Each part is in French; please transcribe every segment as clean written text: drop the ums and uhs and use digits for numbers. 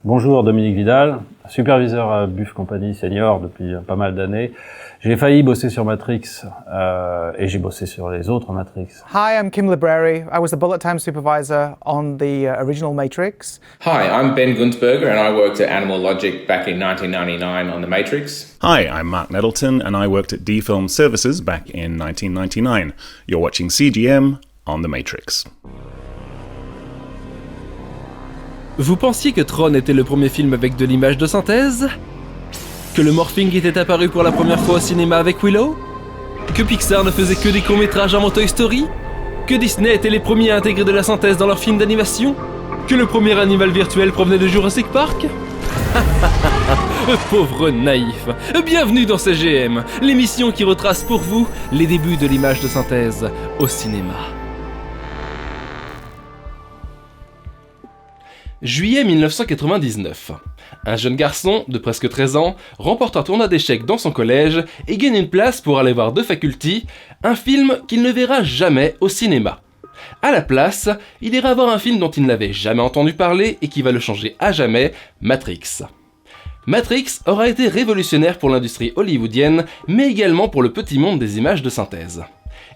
Bonjour, Dominique Vidal, superviseur à Buff Company Senior depuis pas mal d'années. J'ai failli bosser sur Matrix et j'ai bossé sur les autres Matrix. Hi, I'm Kim Libreri. I was the bullet time supervisor on the original Matrix. Hi, I'm Ben Gunsberger and I worked at Animal Logic back in 1999 on The Matrix. Hi, I'm Mark Nettleton and I worked at Dfilm Services back in 1999. You're watching CGM on The Matrix. Vous pensiez que Tron était le premier film avec de l'image de synthèse ? Que le morphing était apparu pour la première fois au cinéma avec Willow ? Que Pixar ne faisait que des courts-métrages avant Toy Story ? Que Disney était les premiers à intégrer de la synthèse dans leurs films d'animation ? Que le premier animal virtuel provenait de Jurassic Park ? Pauvre naïf. Bienvenue dans CGM, l'émission qui retrace pour vous les débuts de l'image de synthèse au cinéma. Juillet 1999. Un jeune garçon de presque 13 ans remporte un tournoi d'échecs dans son collège et gagne une place pour aller voir The Faculty, un film qu'il ne verra jamais au cinéma. À la place, il ira voir un film dont il n'avait jamais entendu parler et qui va le changer à jamais, Matrix. Matrix aura été révolutionnaire pour l'industrie hollywoodienne, mais également pour le petit monde des images de synthèse.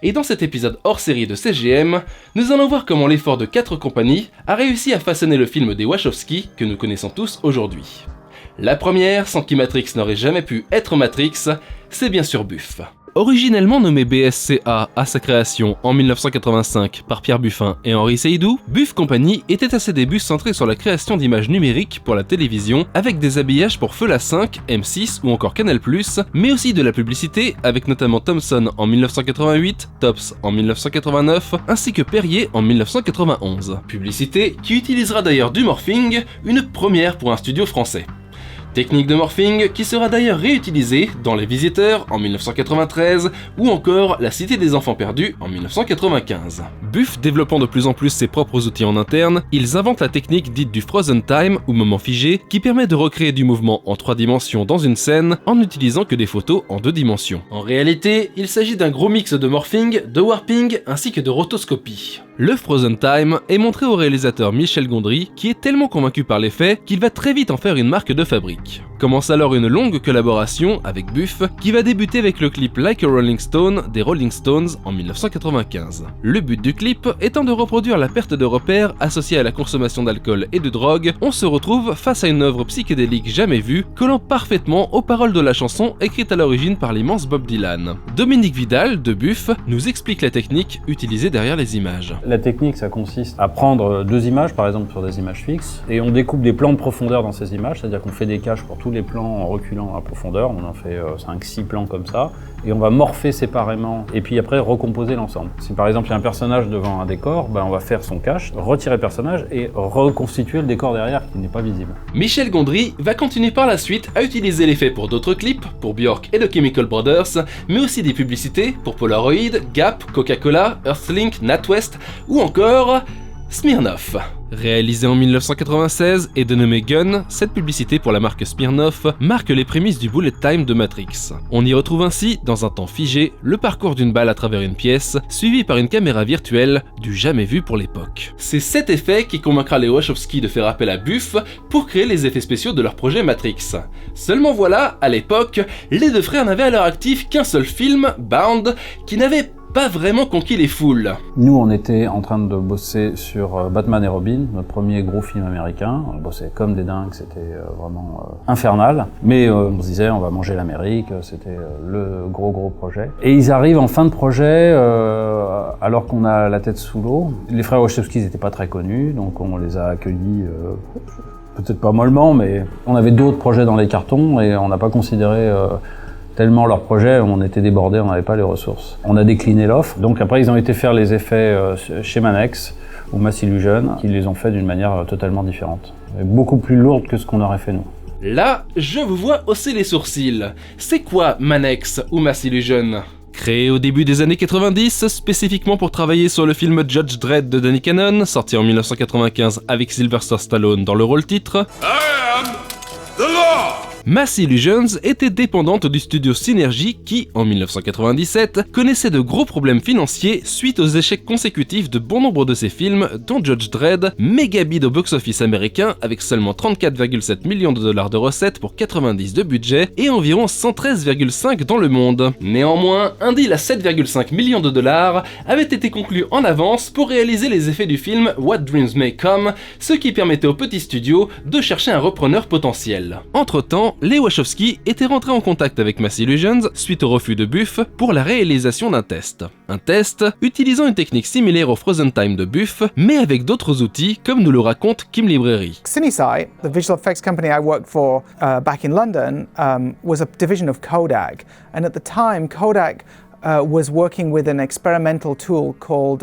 Et dans cet épisode hors-série de CGM, nous allons voir comment l'effort de 4 compagnies a réussi à façonner le film des Wachowski que nous connaissons tous aujourd'hui. La première, sans qui Matrix n'aurait jamais pu être Matrix, c'est bien sûr Buff. Originellement nommé BSCA à sa création en 1985 par Pierre Buffin et Henri Seydoux, Buff Company était à ses débuts centré sur la création d'images numériques pour la télévision avec des habillages pour Feu la 5, M6 ou encore Canal+, mais aussi de la publicité avec notamment Thomson en 1988, Tops en 1989 ainsi que Perrier en 1991. Publicité qui utilisera d'ailleurs du morphing, une première pour un studio français. Technique de morphing qui sera d'ailleurs réutilisée dans Les Visiteurs en 1993 ou encore La Cité des Enfants Perdus en 1995. Buff développant de plus en plus ses propres outils en interne, ils inventent la technique dite du frozen time ou moment figé qui permet de recréer du mouvement en 3 dimensions dans une scène en n'utilisant que des photos en 2 dimensions. En réalité, il s'agit d'un gros mix de morphing, de warping ainsi que de rotoscopie. Le frozen time est montré au réalisateur Michel Gondry qui est tellement convaincu par l'effet qu'il va très vite en faire une marque de fabrique. Commence alors une longue collaboration avec Buff qui va débuter avec le clip Like a Rolling Stone des Rolling Stones en 1995. Le but du clip étant de reproduire la perte de repères associée à la consommation d'alcool et de drogue, on se retrouve face à une œuvre psychédélique jamais vue, collant parfaitement aux paroles de la chanson écrite à l'origine par l'immense Bob Dylan. Dominique Vidal de Buff nous explique la technique utilisée derrière les images. La technique, ça consiste à prendre 2 images, par exemple sur des images fixes, et on découpe des plans de profondeur dans ces images, c'est-à-dire qu'on fait des caches pour tous les plans en reculant à profondeur, on en fait 5-6 plans comme ça, et on va morpher séparément, et puis après recomposer l'ensemble. Si par exemple il y a un personnage devant un décor, on va faire son cache, retirer le personnage et reconstituer le décor derrière qui n'est pas visible. Michel Gondry va continuer par la suite à utiliser l'effet pour d'autres clips, pour Björk et The Chemical Brothers, mais aussi des publicités pour Polaroid, Gap, Coca-Cola, Earthlink, NatWest ou encore Smirnoff. Réalisée en 1996 et dénommée Gun, cette publicité pour la marque Smirnoff marque les prémices du bullet time de Matrix. On y retrouve ainsi, dans un temps figé, le parcours d'une balle à travers une pièce, suivi par une caméra virtuelle du jamais vu pour l'époque. C'est cet effet qui convaincra les Wachowski de faire appel à Buff pour créer les effets spéciaux de leur projet Matrix. Seulement voilà, à l'époque, les 2 frères n'avaient à leur actif qu'un seul film, Bound, qui n'avait pas vraiment conquis les foules. Nous, on était en train de bosser sur Batman et Robin, notre premier gros film américain. On bossait comme des dingues, c'était vraiment infernal. Mais on se disait, on va manger l'Amérique, c'était le gros projet. Et ils arrivent en fin de projet, alors qu'on a la tête sous l'eau. Les frères Wachowski n'étaient pas très connus, donc on les a accueillis, peut-être pas mollement, mais on avait d'autres projets dans les cartons et on n'a pas considéré... tellement leur projet, on était débordés, on n'avait pas les ressources. On a décliné l'offre, donc après ils ont été faire les effets chez Manex ou Mass Illusion, qui les ont fait d'une manière totalement différente. Beaucoup plus lourde que ce qu'on aurait fait nous. Là, je vous vois hausser les sourcils. C'est quoi Manex ou Mass Illusion ? Créé au début des années 90, spécifiquement pour travailler sur le film Judge Dredd de Danny Cannon, sorti en 1995 avec Sylvester Stallone dans le rôle titre. Mass Illusions était dépendante du studio Synergy qui, en 1997, connaissait de gros problèmes financiers suite aux échecs consécutifs de bon nombre de ses films, dont Judge Dredd, méga bid au box-office américain avec seulement 34,7 millions de dollars de recettes pour 90 de budget et environ 113,5 dans le monde. Néanmoins, un deal à 7,5 millions de dollars avait été conclu en avance pour réaliser les effets du film What Dreams May Come, ce qui permettait au petit studio de chercher un repreneur potentiel. Entre-temps, les Wachowski étaient rentrés en contact avec Mass Illusions suite au refus de Buff pour la réalisation d'un test. Un test utilisant une technique similaire au Frozen Time de Buff, mais avec d'autres outils comme nous le raconte Kim Libreri. CineSight, the visual effects company I worked for back in London, was a division of Kodak. And at the time, Kodak was working with an experimental tool called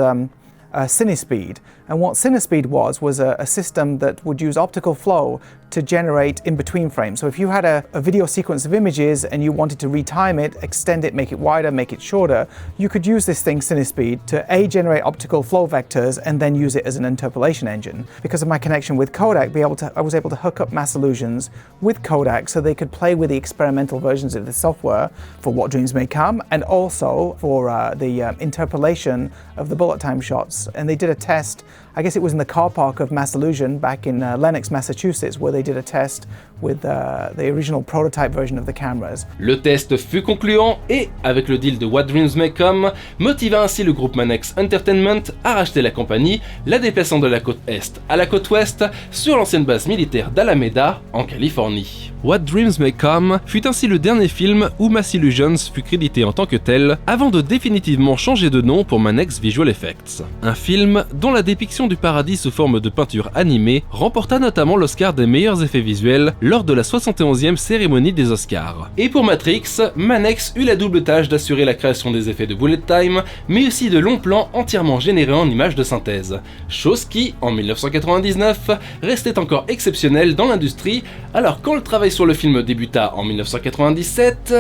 CineSpeed. And what CineSpeed was a system that would use optical flow to generate in-between frames. So if you had a video sequence of images and you wanted to retime it, extend it, make it wider, make it shorter, you could use this thing, CineSpeed, to generate optical flow vectors and then use it as an interpolation engine. Because of my connection with Kodak, I was able to hook up Mass Illusions with Kodak so they could play with the experimental versions of the software for What Dreams May Come and also for the interpolation of the bullet time shots. And they did a test, I guess it was in the car park of Mass Illusion back in Lenox, Massachusetts, where they did a test with the original prototype version of the cameras. Le test fut concluant et, avec le deal de What Dreams May Come, motiva ainsi le groupe Manex Entertainment à racheter la compagnie, la déplaçant de la côte Est à la côte Ouest sur l'ancienne base militaire d'Alameda, en Californie. What Dreams May Come fut ainsi le dernier film où Mass Illusions fut crédité en tant que tel, avant de définitivement changer de nom pour Manex Visual Effects. Un film dont la dépiction du paradis sous forme de peinture animée remporta notamment l'Oscar des meilleurs effets visuels lors de la 71e cérémonie des Oscars. Et pour Matrix, Manex eut la double tâche d'assurer la création des effets de bullet time, mais aussi de longs plans entièrement générés en images de synthèse. Chose qui, en 1999, restait encore exceptionnelle dans l'industrie, alors quand le travail sur le film débuta en 1997...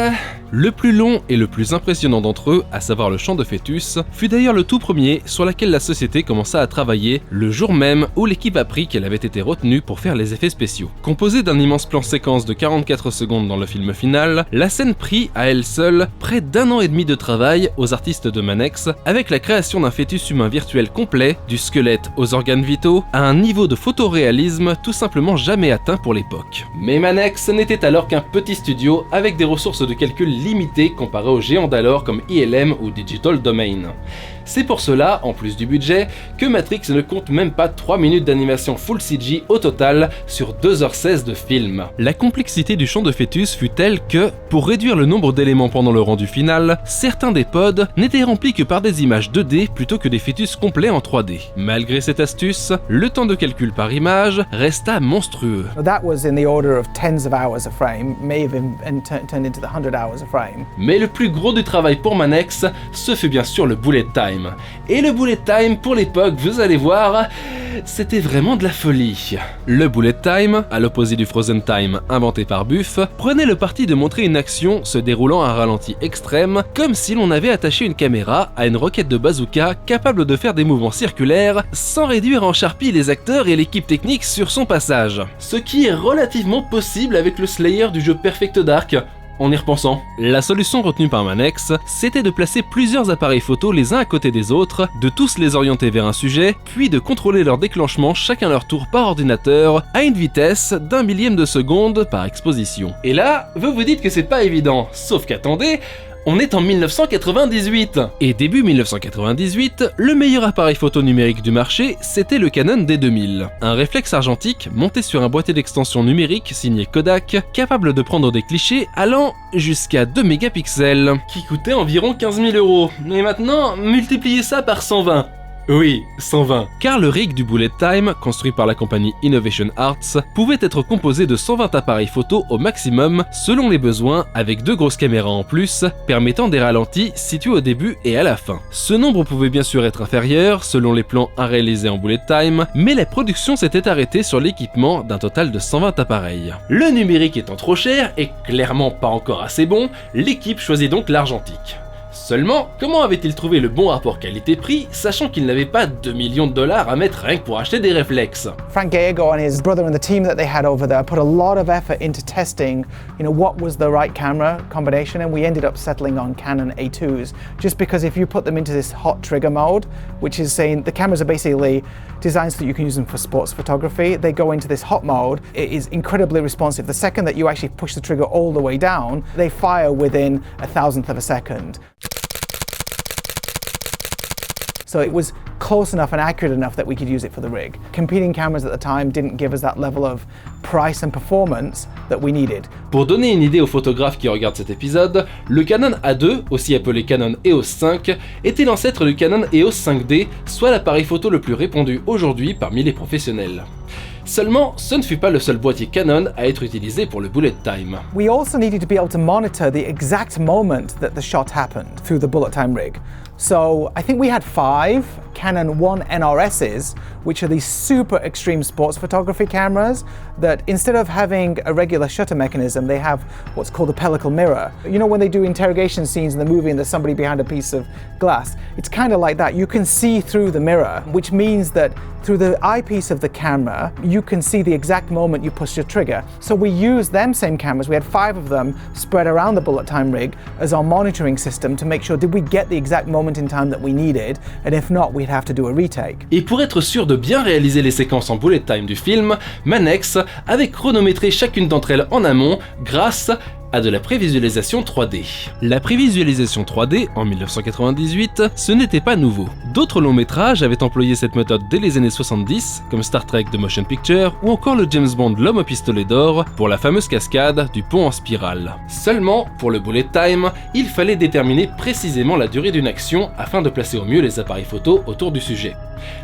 Le plus long et le plus impressionnant d'entre eux, à savoir le chant de fœtus, fut d'ailleurs le tout premier sur lequel la société commença à travailler le jour même où l'équipe apprit qu'elle avait été retenue pour faire les effets spéciaux. Composée d'un immense plan séquence de 44 secondes dans le film final, la scène prit à elle seule près d'1 an et demi de travail aux artistes de Manex, avec la création d'un fœtus humain virtuel complet, du squelette aux organes vitaux, à un niveau de photoréalisme tout simplement jamais atteint pour l'époque. Mais Manex n'était alors qu'un petit studio avec des ressources de calcul limitées comparées aux géants d'alors comme ILM ou Digital Domain. C'est pour cela, en plus du budget, que Matrix ne compte même pas 3 minutes d'animation full CG au total sur 2h16 de film. La complexité du champ de fœtus fut telle que, pour réduire le nombre d'éléments pendant le rendu final, certains des pods n'étaient remplis que par des images 2D plutôt que des fœtus complets en 3D. Malgré cette astuce, le temps de calcul par image resta monstrueux. That was in the order of tens of hours a frame, may have turned into the 100 hours a frame. Mais le plus gros du travail pour Manex, ce fut bien sûr le bullet time. Et le bullet time pour l'époque, vous allez voir, c'était vraiment de la folie. Le bullet time, à l'opposé du frozen time inventé par Buff, prenait le parti de montrer une action se déroulant à un ralenti extrême, comme si l'on avait attaché une caméra à une roquette de bazooka capable de faire des mouvements circulaires sans réduire en charpie les acteurs et l'équipe technique sur son passage. Ce qui est relativement possible avec le Slayer du jeu Perfect Dark. En y repensant, la solution retenue par Manex, c'était de placer plusieurs appareils photo les uns à côté des autres, de tous les orienter vers un sujet, puis de contrôler leur déclenchement chacun leur tour par ordinateur, à une vitesse d'1 millième de seconde par exposition. Et là, vous vous dites que c'est pas évident, sauf qu'attendez, on est en 1998 et début 1998, le meilleur appareil photo numérique du marché, c'était le Canon D2000. Un réflexe argentique monté sur un boîtier d'extension numérique signé Kodak, capable de prendre des clichés allant jusqu'à 2 mégapixels, qui coûtait environ 15 000 €. Et maintenant, multipliez ça par 120. Oui, 120. Car le rig du bullet time, construit par la compagnie Innovation Arts, pouvait être composé de 120 appareils photo au maximum, selon les besoins, avec 2 grosses caméras en plus, permettant des ralentis situés au début et à la fin. Ce nombre pouvait bien sûr être inférieur, selon les plans à réaliser en bullet time, mais la production s'était arrêtée sur l'équipement d'un total de 120 appareils. Le numérique étant trop cher, et clairement pas encore assez bon, l'équipe choisit donc l'argentique. Seulement, comment avait-il trouvé le bon rapport qualité-prix, sachant qu'il n'avait pas 2 millions de dollars à mettre rien que pour acheter des réflexes? Frank Gallego and his brother and the team that they had over there put a lot of effort into testing, what was the right camera combination, and we ended up settling on Canon A2s, just because if you put them into this hot trigger mode, which is saying the cameras are basically designed so that you can use them for sports photography, they go into this hot mode. It is incredibly responsive. The second that you actually push the trigger all the way down, they fire within a thousandth of a second. So it was close enough and accurate enough that we could use it for the rig. Competing cameras at the time didn't give us that level of price and performance that we needed. Pour donner une idée aux photographes qui regardent cet épisode, le Canon A2, aussi appelé Canon EOS 5, était l'ancêtre du Canon EOS 5D, soit l'appareil photo le plus répandu aujourd'hui parmi les professionnels. Seulement, ce ne fut pas le seul boîtier Canon à être utilisé pour le bullet time. We also needed to be able to monitor the exact moment that the shot happened through the bullet time rig. So I think we had 5 Canon 1 NRSs, which are these super extreme sports photography cameras that instead of having a regular shutter mechanism, they have what's called a pellicle mirror. You know when they do interrogation scenes in the movie and there's somebody behind a piece of glass? It's kind of like that. You can see through the mirror, which means that through the eyepiece of the camera, you can see the exact moment you push your trigger. So we used them same cameras, we had 5 of them spread around the bullet time rig as our monitoring system to make sure did we get the exact moment in time that we needed, and if not, we'd have to do a retake. Et pour être sûr de bien réaliser les séquences en bullet time du film, Manex avait chronométré chacune d'entre elles en amont grâce à de la prévisualisation 3D. La prévisualisation 3D, en 1998, ce n'était pas nouveau. D'autres longs métrages avaient employé cette méthode dès les années 70, comme Star Trek The Motion Picture, ou encore le James Bond L'Homme au pistolet d'or, pour la fameuse cascade du pont en spirale. Seulement, pour le bullet time, il fallait déterminer précisément la durée d'une action afin de placer au mieux les appareils photo autour du sujet.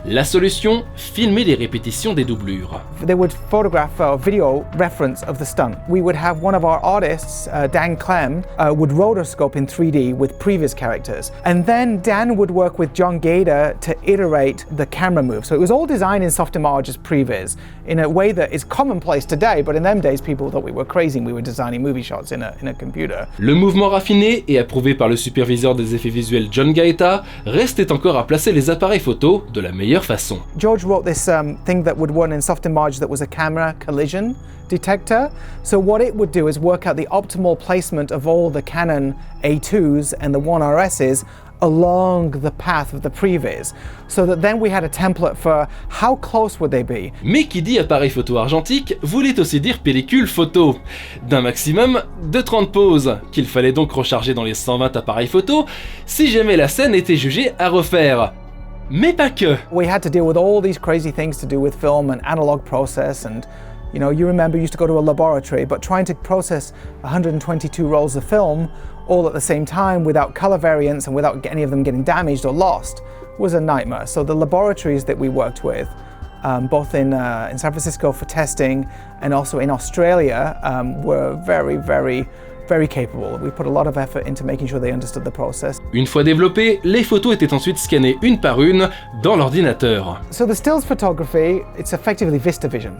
La solution, filmer les répétitions des doublures. They would photograph a video reference of the stunt. We would have one of our artists, Dan Clem, would rotoscope in 3D with previous characters. And then Dan would work with John Gader to iterate the camera move. So it was all designed in Softimage as previs in a way that is commonplace today, but in them days people thought we were crazy and we were designing movie shots in a computer. Le mouvement raffiné et approuvé par le superviseur des effets visuels John Gaeta restait encore à placer les appareils photo de la meilleure façon. George wrote this thing that would run in Softimage that was a camera collision detector. So what it would do is work out the optimal placement of all the Canon A2s and the 1RSs along the path of the previs, so that then we had a template for how close would they be. Mais qui dit appareil photo argentique voulait aussi dire pellicule photo, d'un maximum de 30 poses, qu'il fallait donc recharger dans les 120 appareils photo si jamais la scène était jugée à refaire. Mais pas que. We had to deal with all these crazy things to do with film and analog process, and you remember you used to go to a laboratory, but trying to process 122 rolls of film all at the same time without color variants and without any of them getting damaged or lost was a nightmare. So the laboratories that we worked with, both in San Francisco for testing and also in Australia, were very capable. We put a lot of effort into making sure they understood the process. Une fois développées, les photos étaient ensuite scannées une par une dans l'ordinateur. So the stills photography, it's effectively vista vision.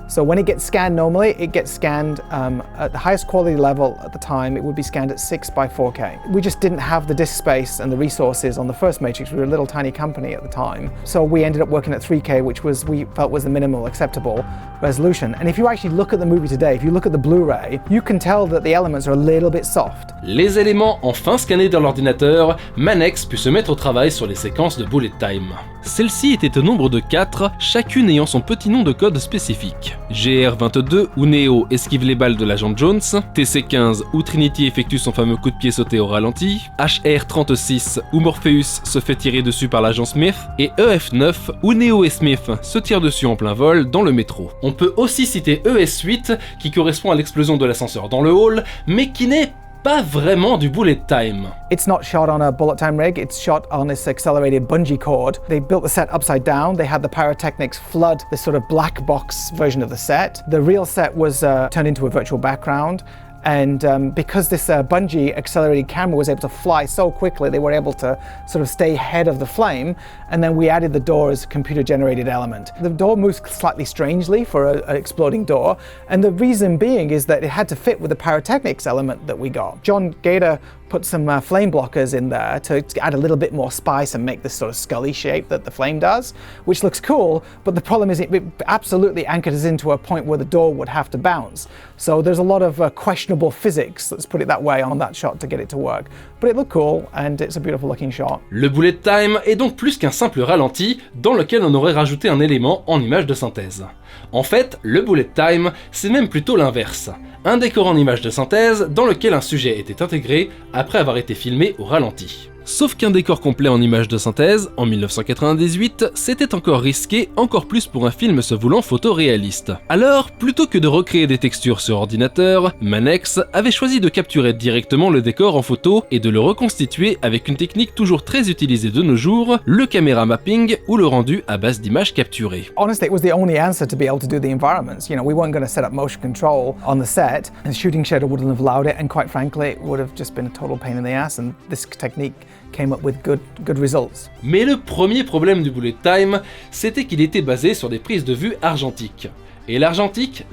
So when it gets scanned normally, it gets scanned at the highest quality level at the time, it would be scanned at 6x4K. We just didn't have the disk space and the resources on the first Matrix. We were a little tiny company at the time. So we ended up working at 3K, which we felt was the minimal acceptable resolution. And if you actually look at the movie today, if you look at the Blu-ray, you can tell that the elements are a little bit soft. Les éléments enfin scannés dans l'ordinateur, Manex put se mettre au travail sur les séquences de bullet time. Celles-ci étaient au nombre de 4, chacune ayant son petit nom de code spécifique. GR22 où Neo esquive les balles de l'agent Jones, TC15 où Trinity effectue son fameux coup de pied sauté au ralenti, HR36 où Morpheus se fait tirer dessus par l'agent Smith, et EF9 où Neo et Smith se tirent dessus en plein vol dans le métro. On peut aussi citer ES8 qui correspond à l'explosion de l'ascenseur dans le hall, mais qui n'est pas vraiment du bullet time. It's not shot on a bullet time rig, it's shot on this accelerated bungee cord. They built the set upside down, they had the pyrotechnics flood this sort of black box version of the set. The real set was turned into a virtual background. And because this bungee accelerated camera was able to fly so quickly, they were able to sort of stay ahead of the flame. And then we added the door as a computer-generated element. The door moves slightly strangely for an exploding door. And the reason being is that it had to fit with the pyrotechnics element that we got. John Gader put some flame blockers in there to add a little bit more spice and make this sort of scully shape that the flame does, which looks cool, but the problem is it absolutely anchored us into a point where the door would have to bounce. So there's a lot of questionable physics, let's put it that way, on that shot to get it to work. But it looked cool, and it's a beautiful looking shot. Le bullet time est donc plus qu'un simple ralenti dans lequel on aurait rajouté un élément en image de synthèse. En fait, le bullet time, c'est même plutôt l'inverse. Un décor en image de synthèse dans lequel un sujet était intégré après avoir été filmé au ralenti. Sauf qu'un décor complet en image de synthèse, en 1998, c'était encore risqué, encore plus pour un film se voulant photoréaliste. Alors, plutôt que de recréer des textures sur ordinateur, Manex avait choisi de capturer directement le décor en photo et de le reconstituer avec une technique toujours très utilisée de nos jours, le camera mapping ou le rendu à base d'images capturées. Honestly, it was the only answer to be able to do the environments. You know, we weren't going to set up motion control on the set, and the shooting schedule wouldn't have allowed it, and quite frankly, it would have just been a total pain in the ass, and this technique came up with good results. Mais le premier problème du bullet time, c'était qu'il était basé sur des prises de vue argentiques. Et l'argentique,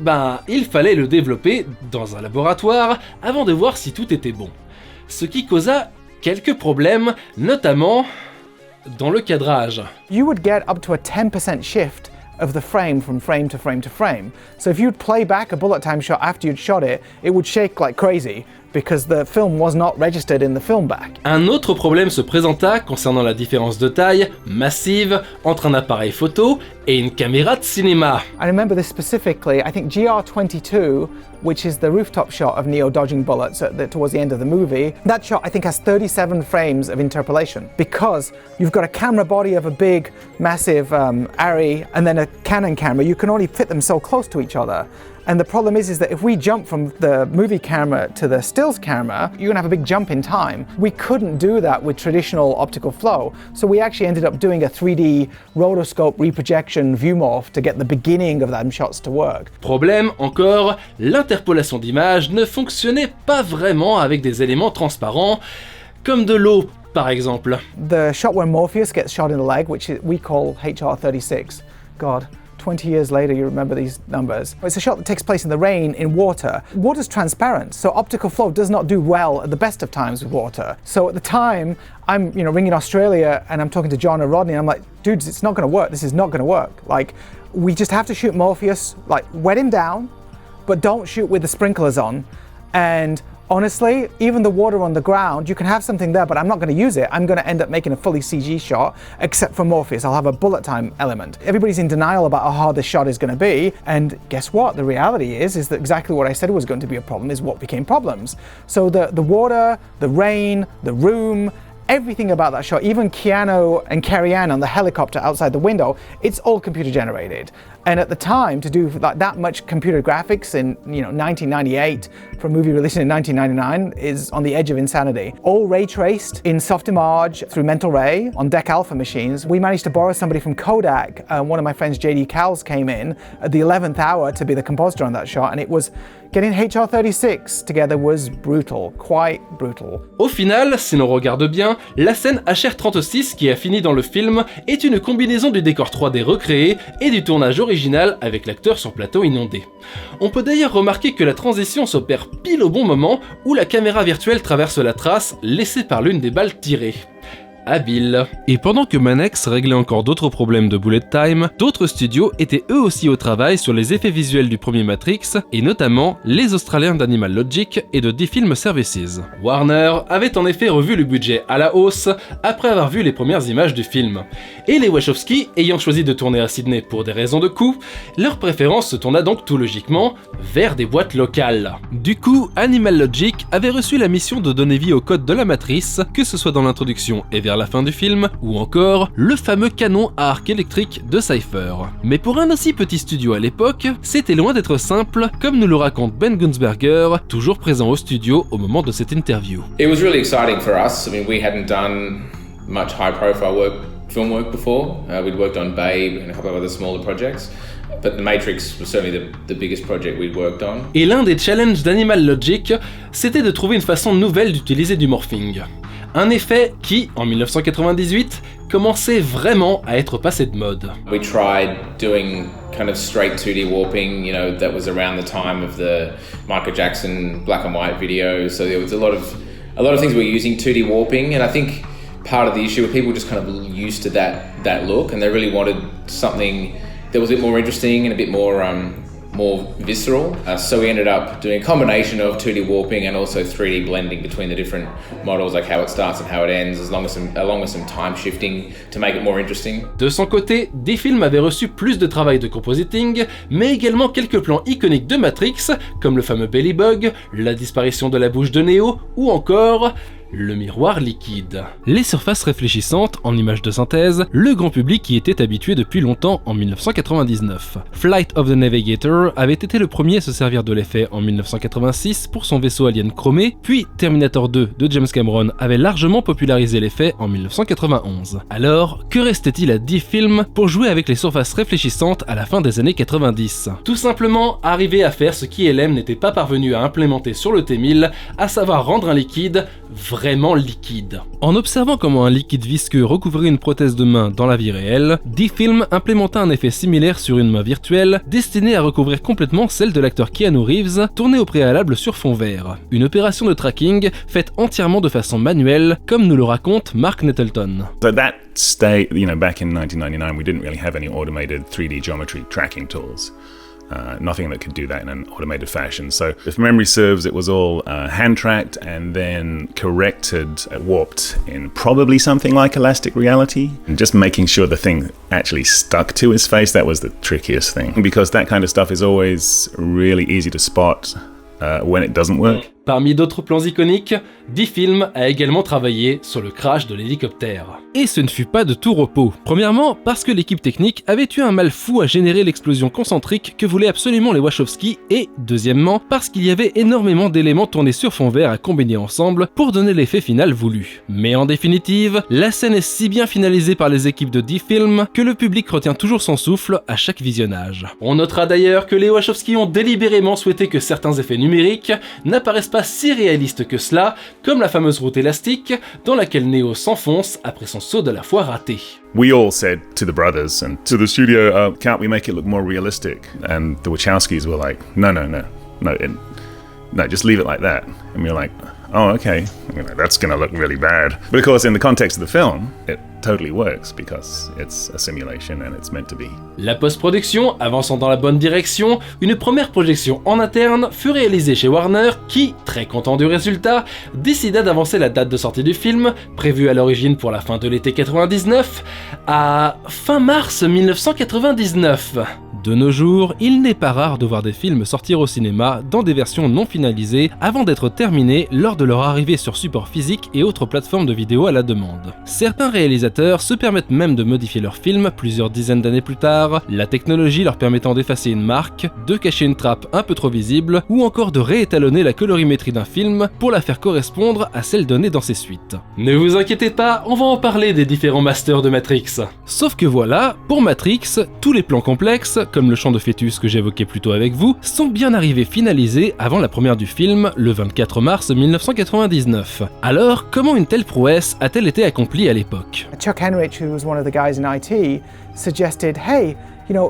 il fallait le développer dans un laboratoire avant de voir si tout était bon. Ce qui causa quelques problèmes, notamment dans le cadrage. You would get up to a 10% shift of the frame from frame to frame to frame. So if you'd play back a bullet time shot after you'd shot it, it would shake like crazy, because the film was not registered in the film back. Un autre problème se présenta concernant la différence de taille massive entre un appareil photo et une caméra de cinéma. I remember this specifically. I think GR22, which is the rooftop shot of Neo dodging bullets towards the end of the movie, that shot I think has 37 frames of interpolation, because you've got a camera body of a big, massive Arri and then a Canon camera. You can only fit them so close to each other. And the problem is that if we jump from the movie camera to the stills camera, you're gonna have a big jump in time. We couldn't do that with traditional optical flow, so we actually ended up doing a 3D rotoscope reprojection view morph to get the beginning of them shots to work. Problème encore, l'interpolation d'image ne fonctionnait pas vraiment avec des éléments transparents, comme de l'eau par exemple. The shot where Morpheus gets shot in the leg, which we call HR36, God, 20 years later, you remember these numbers. It's a shot that takes place in the rain, in water. Water's transparent, so optical flow does not do well at the best of times with water. So at the time, I'm ringing Australia and I'm talking to John and Rodney and I'm like, dudes, it's not gonna work. This is not gonna work. Like, we just have to shoot Morpheus, like, wet him down, but don't shoot with the sprinklers on. And honestly, even the water on the ground, you can have something there, but I'm not going to use it. I'm going to end up making a fully CG shot, except for Morpheus. I'll have a bullet time element. Everybody's in denial about how hard this shot is going to be, and guess what? The reality is that exactly what I said was going to be a problem is what became problems. So the water, the rain, the room, everything about that shot, even Keanu and Carrie Ann on the helicopter outside the window, it's all computer generated. And at the time, to do like that much computer graphics in 1998 for a movie released in 1999 is on the edge of insanity. All ray traced in Softimage through Mental Ray on DEC Alpha machines. We managed to borrow somebody from Kodak. One of my friends, JD Cowles, came in at the 11th hour to be the compositor on that shot, and it was getting HR36 together was brutal, quite brutal. Au final, si l'on regarde bien, la scène HR36 qui a fini dans le film est une combinaison du décor 3D recréé et du tournage original avec l'acteur sur plateau inondé. On peut d'ailleurs remarquer que la transition s'opère pile au bon moment où la caméra virtuelle traverse la trace laissée par l'une des balles tirées. Habile. Et pendant que Manex réglait encore d'autres problèmes de bullet time, d'autres studios étaient eux aussi au travail sur les effets visuels du premier Matrix, et notamment les Australiens d'Animal Logic et de Dfilm Services. Warner avait en effet revu le budget à la hausse après avoir vu les premières images du film. Et les Wachowski, ayant choisi de tourner à Sydney pour des raisons de coût, leur préférence se tourna donc tout logiquement vers des boîtes locales. Du coup, Animal Logic avait reçu la mission de donner vie au code de la matrice, que ce soit dans l'introduction et vers la fin du film, ou encore le fameux canon à arc électrique de Cypher. Mais pour un aussi petit studio à l'époque, c'était loin d'être simple, comme nous le raconte Ben Gunsberger, toujours présent au studio au moment de cette interview. It was really exciting for us. I mean, we hadn't done much high-profile film work before. We'd worked on Babe and a couple of other smaller projects. But The Matrix was certainly the biggest project we'd worked on. Et l'un des challenges d'Animal Logic, c'était de trouver une façon nouvelle d'utiliser du morphing. Un effet qui, en 1998, commençait vraiment à être passé de mode. We tried doing kind of straight 2D warping, that was around the time of the Michael Jackson black and white video, so there was a lot of a lot of things were using 2D warping, and I think part of the issue were people just kind of used to that look, and they really wanted something that was a bit more interesting and a bit more visceral. So we ended up doing a combination of 2D warping and also 3D blending between the different models, like how it starts and how it ends, along with some time shifting to make it more interesting. De son côté, Dfilm avait reçu plus de travail de compositing, mais également quelques plans iconiques de Matrix, comme le fameux Belly Bug, la disparition de la bouche de Neo, ou encore le miroir liquide. Les surfaces réfléchissantes en images de synthèse, le grand public y était habitué depuis longtemps en 1999. Flight of the Navigator avait été le premier à se servir de l'effet en 1986 pour son vaisseau alien chromé, puis Terminator 2 de James Cameron avait largement popularisé l'effet en 1991. Alors, que restait-il à Dfilm pour jouer avec les surfaces réfléchissantes à la fin des années 90 ? Tout simplement arriver à faire ce qu'ILM n'était pas parvenu à implémenter sur le T1000, à savoir rendre un liquide vraiment liquide. En observant comment un liquide visqueux recouvrait une prothèse de main dans la vie réelle, Dfilm implémenta un effet similaire sur une main virtuelle, destiné à recouvrir complètement celle de l'acteur Keanu Reeves, tournée au préalable sur fond vert. Une opération de tracking faite entièrement de façon manuelle, comme nous le raconte Mark Nettleton. So that state, back in 1999, we didn't really have any automated 3D geometry tracking tools. Nothing that could do that in an automated fashion. So if memory serves, it was all hand-tracked and then corrected, warped in probably something like elastic reality. And just making sure the thing actually stuck to his face, that was the trickiest thing. Because that kind of stuff is always really easy to spot when it doesn't work. Parmi d'autres plans iconiques, Dfilm a également travaillé sur le crash de l'hélicoptère. Et ce ne fut pas de tout repos. Premièrement, parce que l'équipe technique avait eu un mal fou à générer l'explosion concentrique que voulaient absolument les Wachowski, et deuxièmement, parce qu'il y avait énormément d'éléments tournés sur fond vert à combiner ensemble pour donner l'effet final voulu. Mais en définitive, la scène est si bien finalisée par les équipes de Dfilm que le public retient toujours son souffle à chaque visionnage. On notera d'ailleurs que les Wachowski ont délibérément souhaité que certains effets numériques n'apparaissent pas si réaliste que cela, comme la fameuse route élastique dans laquelle Neo s'enfonce après son saut de la foi raté. We all said to the brothers and to the studio, can't we make it look more realistic? And the Wachowskis were like, no, just leave it like that. And we were like, oh, okay, that's gonna look really bad. But of course, in the context of the film, it totally works because it's a simulation and it's meant to be. La post-production avançant dans la bonne direction, une première projection en interne fut réalisée chez Warner qui, très content du résultat, décida d'avancer la date de sortie du film, prévue à l'origine pour la fin de l'été 99, à fin mars 1999. De nos jours, il n'est pas rare de voir des films sortir au cinéma dans des versions non finalisées avant d'être terminés lors de leur arrivée sur support physique et autres plateformes de vidéo à la demande. Certains réalisateurs se permettent même de modifier leur film plusieurs dizaines d'années plus tard, la technologie leur permettant d'effacer une marque, de cacher une trappe un peu trop visible, ou encore de réétalonner la colorimétrie d'un film pour la faire correspondre à celle donnée dans ses suites. Ne vous inquiétez pas, on va en parler des différents masters de Matrix. Sauf que voilà, pour Matrix, tous les plans complexes, comme le champ de fœtus que j'évoquais plus tôt avec vous, sont bien arrivés finalisés avant la première du film, le 24 mars 1999. Alors, comment une telle prouesse a-t-elle été accomplie à l'époque? Chuck Henrich, who was one of the guys in IT, suggested, hey,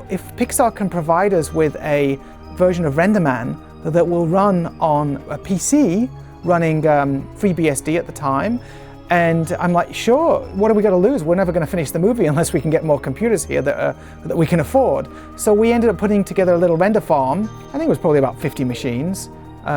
if Pixar can provide us with a version of RenderMan that will run on a PC, running FreeBSD at the time, and I'm like, sure, what are we going to lose? We're never going to finish the movie unless we can get more computers here that we can afford. So we ended up putting together a little render farm. I think it was probably about 50 machines,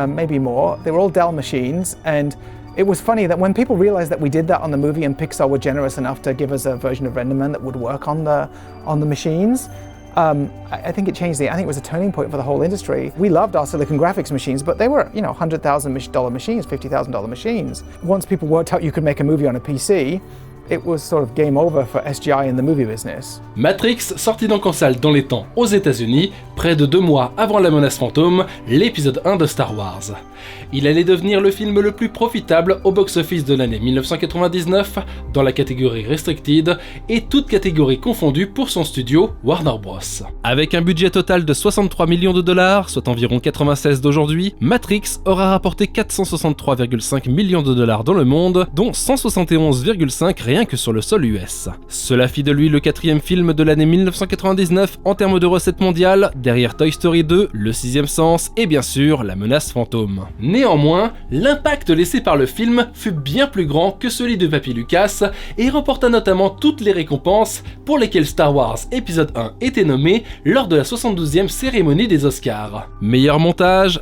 maybe more. They were all Dell machines, and it was funny that when people realized that we did that on the movie and Pixar were generous enough to give us a version of RenderMan that would work on the machines, I think it changed I think it was a turning point for the whole industry. We loved our Silicon Graphics machines, but they were, $100,000 machines, $50,000 machines. Once people worked out you could make a movie on a PC, it was sort of game over for SGI in the movie business. Matrix sortit donc en salle dans les temps aux États-Unis, près de 2 mois avant La Menace Fantôme, l'épisode 1 de Star Wars. Il allait devenir le film le plus profitable au box-office de l'année 1999 dans la catégorie Restricted et toute catégorie confondue pour son studio Warner Bros. Avec un budget total de 63 millions de dollars, soit environ 96 d'aujourd'hui, Matrix aura rapporté 463,5 millions de dollars dans le monde, dont 171,5 rien que sur le sol US. Cela fit de lui le 4e film de l'année 1999 en termes de recettes mondiales, derrière Toy Story 2, Le 6e sens et bien sûr La menace fantôme. Néanmoins, l'impact laissé par le film fut bien plus grand que celui de Papy Lucas et remporta notamment toutes les récompenses pour lesquelles Star Wars épisode 1 était nommé lors de la 72e cérémonie des Oscars. Meilleur montage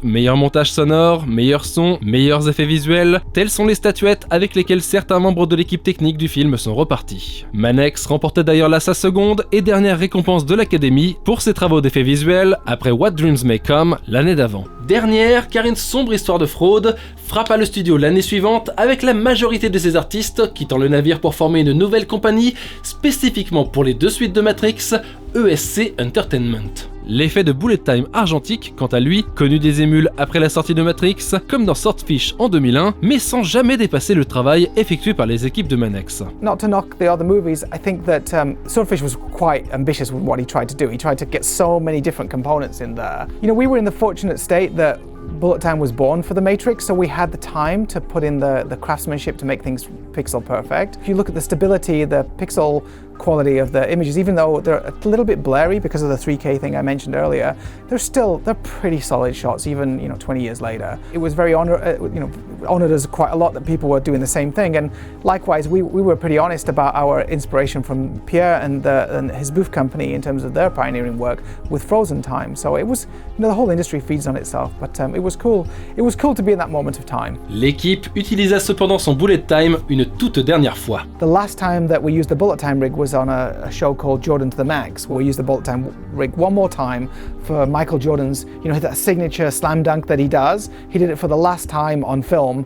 sonore, meilleur son, meilleurs effets visuels, telles sont les statuettes avec lesquelles certains membres de l'équipe technique du film sont repartis. Manex remportait d'ailleurs là sa seconde et dernière récompense de l'Académie pour ses travaux d'effets visuels après What Dreams May Come l'année d'avant. Dernière, car une sombre histoire de fraude frappa le studio l'année suivante avec la majorité de ses artistes quittant le navire pour former une nouvelle compagnie spécifiquement pour les 2 suites de Matrix, ESC Entertainment. L'effet de bullet time argentique, quant à lui, connut des émules après la sortie de Matrix, comme dans Swordfish en 2001, mais sans jamais dépasser le travail effectué par les équipes de Manex. Not to knock the other movies, I think that Swordfish was quite ambitious with what he tried to do. He tried to get so many different components in there. You know, we were in the fortunate state that bullet time was born for the Matrix, so we had the time to put in the craftsmanship to make things pixel perfect. If you look at the stability, the pixel quality of the images, even though they're a little bit blurry because of the 3K thing I mentioned earlier, they're pretty solid shots, even 20 years later. It was very honored us quite a lot that people were doing the same thing, and likewise we were pretty honest about our inspiration from Pierre and his booth company in terms of their pioneering work with Frozen Time. So it was, the whole industry feeds on itself, but it was cool. It was cool to be in that moment of time. L'équipe utilisa cependant son bullet time une toute dernière fois. The last time that we used the bullet time rig was on a show called Jordan to the Max, where we used the bullet time rig one more time for Michael Jordan's, that signature slam dunk that he does. He did it for the last time on film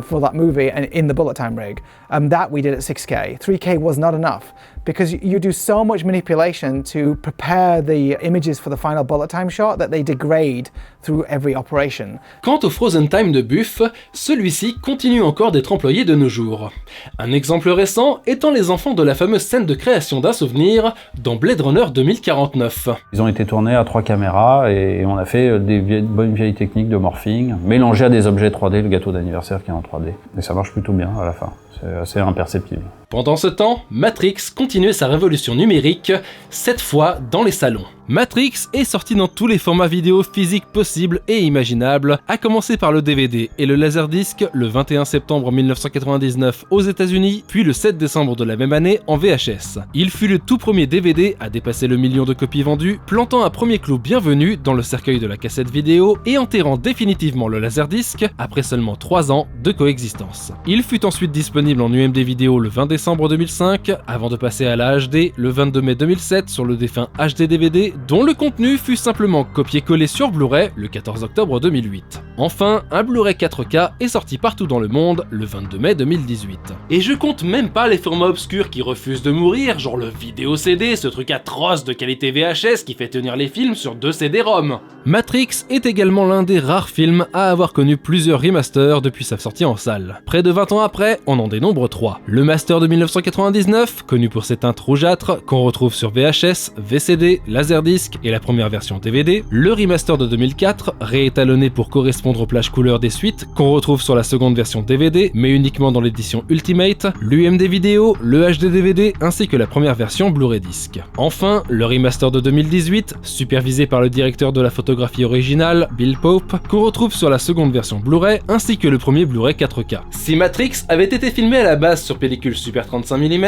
for that movie and in the bullet time rig. That we did at 6K. 3K was not enough because you do so much manipulation to prepare the images for the final bullet time shot that they degrade through every operation. Quant au Frozen Time de Buff, celui-ci continue encore d'être employé de nos jours. Un exemple récent étant les enfants de la fameuse scène de création d'un souvenir dans Blade Runner 2049. Ils ont été tournés à 3 caméras et on a fait des bonnes vieilles techniques de morphing, mélangées à des objets 3D, le gâteau d'anniversaire qui est en 3D. Et ça marche plutôt bien à la fin. C'est assez imperceptible. Pendant ce temps, Matrix continuait sa révolution numérique, cette fois dans les salons. Matrix est sorti dans tous les formats vidéo physiques possibles et imaginables, à commencer par le DVD et le Laserdisc le 21 septembre 1999 aux États-Unis, puis le 7 décembre de la même année en VHS. Il fut le tout premier DVD à dépasser le 1 million de copies vendues, plantant un premier clou bienvenu dans le cercueil de la cassette vidéo et enterrant définitivement le Laserdisc après seulement 3 ans de coexistence. Il fut ensuite disponible en UMD vidéo le 20 décembre 2005, avant de passer à la HD le 22 mai 2007 sur le défunt HD DVD, dont le contenu fut simplement copié-collé sur Blu-ray le 14 octobre 2008. Enfin, un Blu-ray 4K est sorti partout dans le monde le 22 mai 2018. Et je compte même pas les formats obscurs qui refusent de mourir, genre le vidéo CD, ce truc atroce de qualité VHS qui fait tenir les films sur 2 CD-ROM. Matrix est également l'un des rares films à avoir connu plusieurs remasters depuis sa sortie en salle. Près de 20 ans après, on en dénombre 3. Le master de 1999, connu pour ses teintes rougeâtres, qu'on retrouve sur VHS, VCD, Laserdisc et la première version DVD. Le remaster de 2004, réétalonné pour correspondre aux plages couleurs des suites, qu'on retrouve sur la seconde version DVD, mais uniquement dans l'édition Ultimate. L'UMD vidéo, le HD DVD, ainsi que la première version Blu-ray disc. Enfin, le remaster de 2018, supervisé par le directeur de la photographie originale, Bill Pope, qu'on retrouve sur la seconde version Blu-ray, ainsi que le premier Blu-ray 4K. Si Matrix avait été filmé à la base sur pellicule Super 35 mm,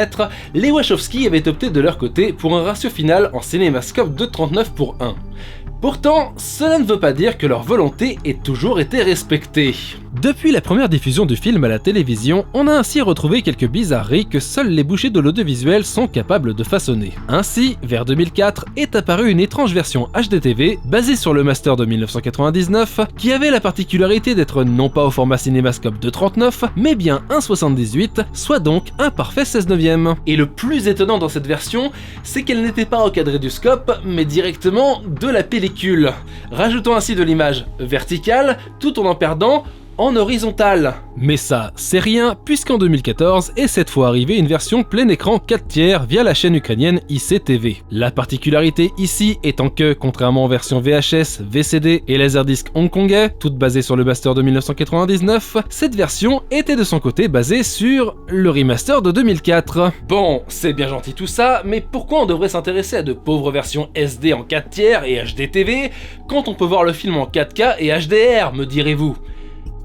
les Wachowski avaient opté de leur côté pour un ratio final en cinémascope de 39:1. Pourtant, cela ne veut pas dire que leur volonté ait toujours été respectée. Depuis la première diffusion du film à la télévision, on a ainsi retrouvé quelques bizarreries que seuls les bouchers de l'audiovisuel sont capables de façonner. Ainsi, vers 2004, est apparue une étrange version HDTV basée sur le master de 1999 qui avait la particularité d'être non pas au format cinémascope de 39, mais bien 1,78, soit donc un parfait 16/9. Et le plus étonnant dans cette version, c'est qu'elle n'était pas recadrée du scope, mais directement de la pellicule, rajoutant ainsi de l'image verticale tout en perdant en horizontal. Mais ça, c'est rien, puisqu'en 2014 est cette fois arrivée une version plein écran 4/3 via la chaîne ukrainienne ICTV. La particularité ici étant que, contrairement aux versions VHS, VCD et Laserdisc hongkongais, toutes basées sur le master de 1999, cette version était de son côté basée sur le remaster de 2004. Bon, c'est bien gentil tout ça, mais pourquoi on devrait s'intéresser à de pauvres versions SD en 4/3 et HDTV quand on peut voir le film en 4K et HDR, me direz-vous?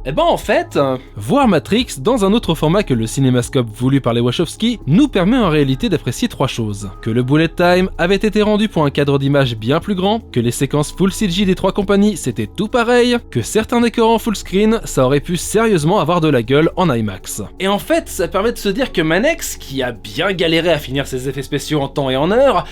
Eh ben en fait, voir Matrix dans un autre format que le cinémascope voulu par les Wachowski nous permet en réalité d'apprécier 3 choses. Que le bullet time avait été rendu pour un cadre d'image bien plus grand, que les séquences full CG des 3 compagnies c'était tout pareil, que certains décors en full screen ça aurait pu sérieusement avoir de la gueule en IMAX. Et en fait, ça permet de se dire que Manex, qui a bien galéré à finir ses effets spéciaux en temps et en heure,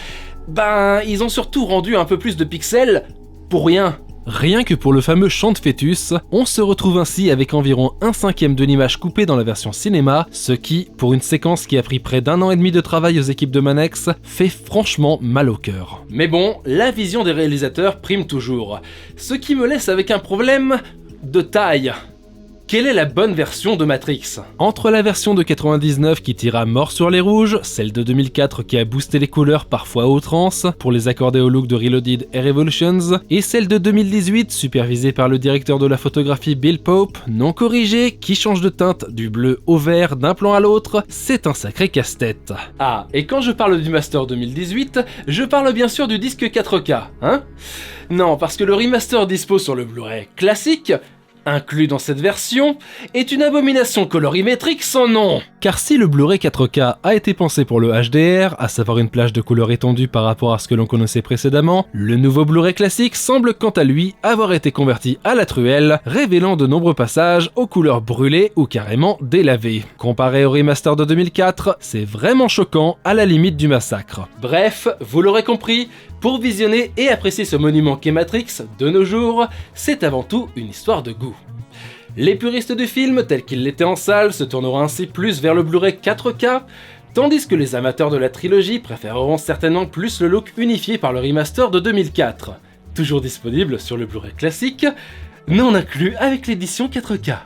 ben ils ont surtout rendu un peu plus de pixels pour rien. Rien que pour le fameux champ de fœtus, on se retrouve ainsi avec environ 1/5 de l'image coupée dans la version cinéma, ce qui, pour une séquence qui a pris près d'1 an et demi de travail aux équipes de Manex, fait franchement mal au cœur. Mais bon, la vision des réalisateurs prime toujours, ce qui me laisse avec un problème de taille. Quelle est la bonne version de Matrix? Entre la version de 99 qui tira mort sur les rouges, celle de 2004 qui a boosté les couleurs parfois à outrance pour les accorder au look de Reloaded et Revolutions, et celle de 2018 supervisée par le directeur de la photographie Bill Pope, non corrigée, qui change de teinte du bleu au vert d'un plan à l'autre, c'est un sacré casse-tête. Ah, et quand je parle du Master 2018, je parle bien sûr du disque 4K, hein? Non, parce que le remaster dispo sur le Blu-ray classique, inclus dans cette version, est une abomination colorimétrique sans nom. Car si le Blu-ray 4K a été pensé pour le HDR, à savoir une plage de couleurs étendue par rapport à ce que l'on connaissait précédemment, le nouveau Blu-ray classique semble quant à lui avoir été converti à la truelle, révélant de nombreux passages aux couleurs brûlées ou carrément délavées. Comparé au remaster de 2004, c'est vraiment choquant, à la limite du massacre. Bref, vous l'aurez compris, pour visionner et apprécier ce monument qu'est Matrix de nos jours, c'est avant tout une histoire de goût. Les puristes du film, tels qu'ils l'étaient en salle, se tourneront ainsi plus vers le Blu-ray 4K, tandis que les amateurs de la trilogie préféreront certainement plus le look unifié par le remaster de 2004, toujours disponible sur le Blu-ray classique, non inclus avec l'édition 4K.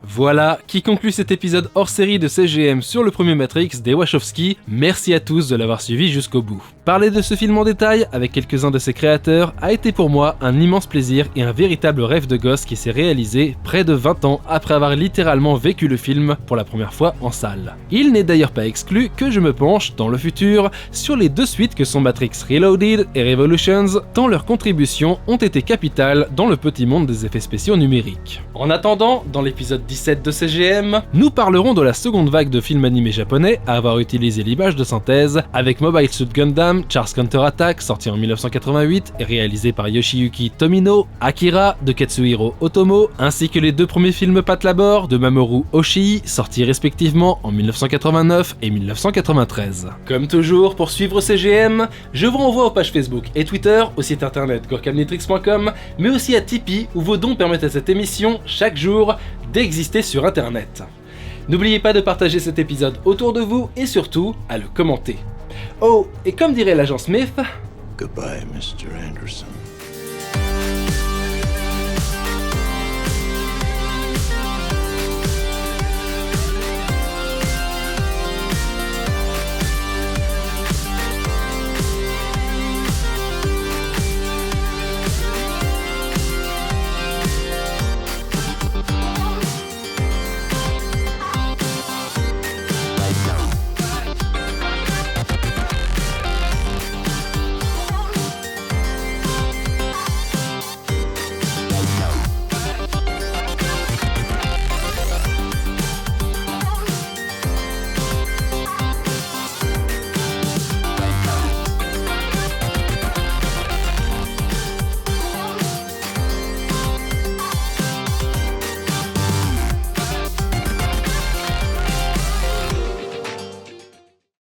Voilà qui conclut cet épisode hors série de CGM sur le premier Matrix des Wachowski. Merci à tous de l'avoir suivi jusqu'au bout. Parler de ce film en détail avec quelques-uns de ses créateurs a été pour moi un immense plaisir et un véritable rêve de gosse qui s'est réalisé près de 20 ans après avoir littéralement vécu le film pour la première fois en salle. Il n'est d'ailleurs pas exclu que je me penche dans le futur sur les 2 suites que sont Matrix Reloaded et Revolutions, tant leurs contributions ont été capitales dans le petit monde des effets spéciaux numériques. En attendant, dans l'épisode 17 de CGM, nous parlerons de la seconde vague de films animés japonais à avoir utilisé l'image de synthèse avec Mobile Suit Gundam, Char's Counter-Attack, sorti en 1988 et réalisé par Yoshiyuki Tomino, Akira de Katsuhiro Otomo, ainsi que les 2 premiers films Patlabor de Mamoru Oshii, sortis respectivement en 1989 et 1993. Comme toujours, pour suivre CGM, je vous renvoie aux pages Facebook et Twitter, au site internet gorkamnetrix.com, mais aussi à Tipeee où vos dons permettent à cette émission, chaque jour, d'exister sur internet. N'oubliez pas de partager cet épisode autour de vous et surtout à le commenter. Oh, et comme dirait l'agent Smith... Goodbye, Mr. Anderson.